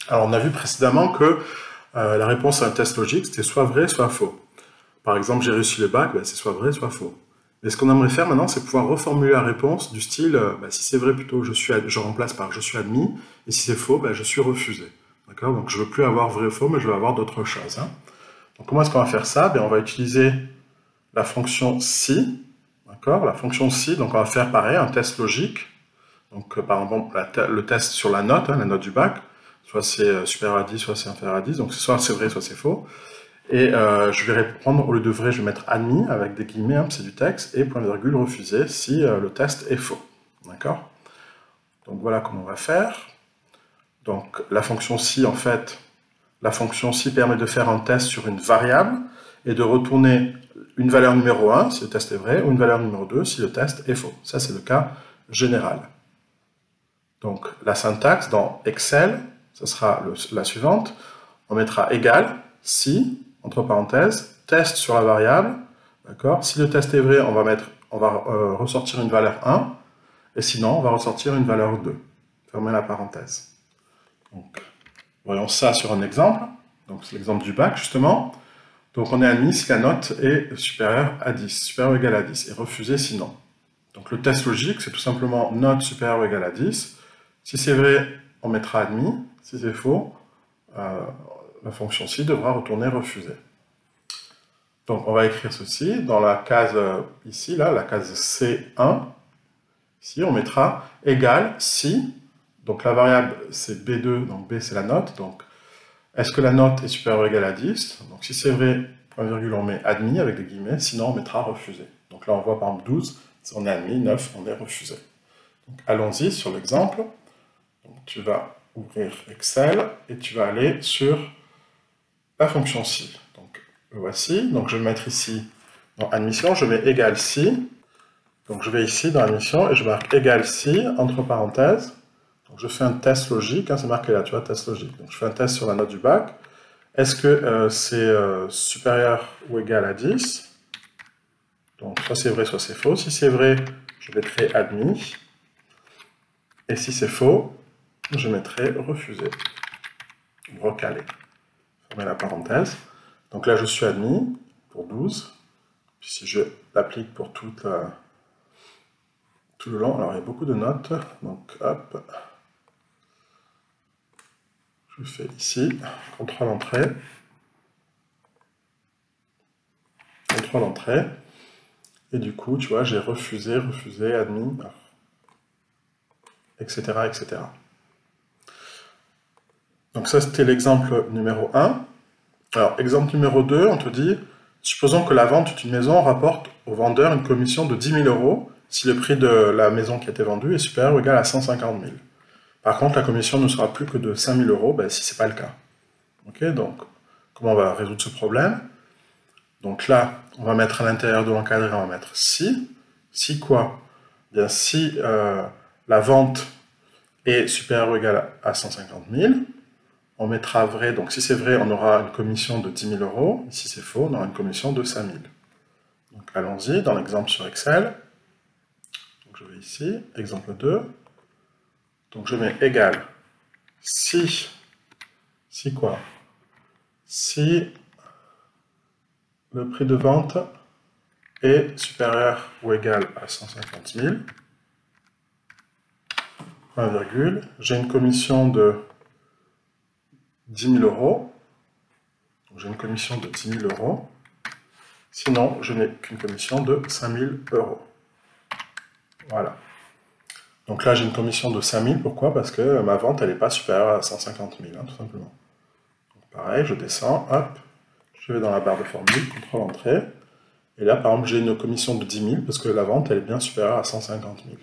Alors, on a vu précédemment que la réponse à un test logique, c'était soit vrai, soit faux. Par exemple, j'ai réussi le bac, ben, c'est soit vrai, soit faux. Mais ce qu'on aimerait faire maintenant, c'est pouvoir reformuler la réponse du style, si c'est vrai plutôt, je remplace par je suis admis, et si c'est faux, ben, je suis refusé. D'accord? Donc je ne veux plus avoir vrai ou faux, mais je veux avoir d'autres choses. Hein. Donc comment est-ce qu'on va faire ça? Ben, on va utiliser la fonction si. D'accord? La fonction si, donc on va faire pareil, un test logique. Donc par exemple, le test sur la note, hein, la note du bac, soit c'est supérieur à 10, soit c'est inférieur à 10, donc soit c'est vrai, soit c'est faux. Et je vais répondre, au lieu de vrai, je vais mettre admis avec des guillemets, hein, c'est du texte, et point virgule refusé si le test est faux. D'accord? Donc voilà comment on va faire. Donc la fonction si, en fait, la fonction si permet de faire un test sur une variable et de retourner une valeur numéro 1 si le test est vrai, ou une valeur numéro 2 si le test est faux. Ça, c'est le cas général. Donc la syntaxe dans Excel, ce sera la suivante. On mettra égal si, entre parenthèses, test sur la variable, d'accord? Si le test est vrai, on va ressortir une valeur 1, et sinon, on va ressortir une valeur 2. Fermez la parenthèse. Donc, voyons ça sur un exemple. Donc, c'est l'exemple du bac, justement. Donc, on est admis si la note est supérieure à 10, supérieure ou égale à 10, et refusé sinon. Donc, le test logique, c'est tout simplement note supérieure ou égale à 10. Si c'est vrai, on mettra admis. Si c'est faux, la fonction si devra retourner refusé. Donc on va écrire ceci, dans la case ici, là, la case C1, ici on mettra égal si, donc la variable c'est B2, donc B c'est la note, donc est-ce que la note est supérieure ou égale à 10? Donc si c'est vrai, point virgule, on met admis avec des guillemets, sinon on mettra refusé. Donc là on voit par exemple 12, on est admis, 9, on est refusé. Donc allons-y sur l'exemple. Donc tu vas ouvrir Excel et tu vas aller sur la fonction si. Donc, le voici. Donc, je vais mettre ici dans admission, je mets égal si. Donc, je vais ici dans admission et je marque égal si, entre parenthèses. Donc, je fais un test logique, hein, c'est marqué là, tu vois, test logique. Donc, je fais un test sur la note du bac. Est-ce que c'est supérieur ou égal à 10? Donc, soit c'est vrai, soit c'est faux. Si c'est vrai, je mettrai admis. Et si c'est faux, je mettrai refusé. Recalé. Fermez la parenthèse. Donc là, je suis admis pour 12. Puis si je l'applique pour tout le long, alors il y a beaucoup de notes. Donc hop, je fais ici, contrôle entrée, contrôle entrée. Et du coup, tu vois, j'ai refusé, refusé, admis, etc., etc. Donc ça, c'était l'exemple numéro 1. Alors, exemple numéro 2, on te dit, supposons que la vente d'une maison rapporte au vendeur une commission de 10 000 € si le prix de la maison qui a été vendue est supérieur ou égal à 150 000. Par contre, la commission ne sera plus que de 5 000 € ben, si ce n'est pas le cas. Ok, donc, comment on va résoudre ce problème? Donc là, on va mettre à l'intérieur de l'encadré, on va mettre si. Si quoi? Bien, si la vente est supérieure ou égale à 150 000, on mettra vrai, donc si c'est vrai, on aura une commission de 10 000 €, si c'est faux, on aura une commission de 5 000. Donc allons-y, dans l'exemple sur Excel. Donc je vais ici, exemple 2. Donc je mets égal, si quoi? Si le prix de vente est supérieur ou égal à 150 000, point virgule, j'ai une commission de 10 000 €. J'ai une commission de 10 000 €. Sinon, je n'ai qu'une commission de 5 000 €. Voilà. Donc là, j'ai une commission de 5 000. Pourquoi? Parce que ma vente, elle n'est pas supérieure à 150 000, hein, tout simplement. Donc pareil, je descends, hop, je vais dans la barre de formule, contrôle entrée. Et là, par exemple, j'ai une commission de 10 000 parce que la vente, elle est bien supérieure à 150 000.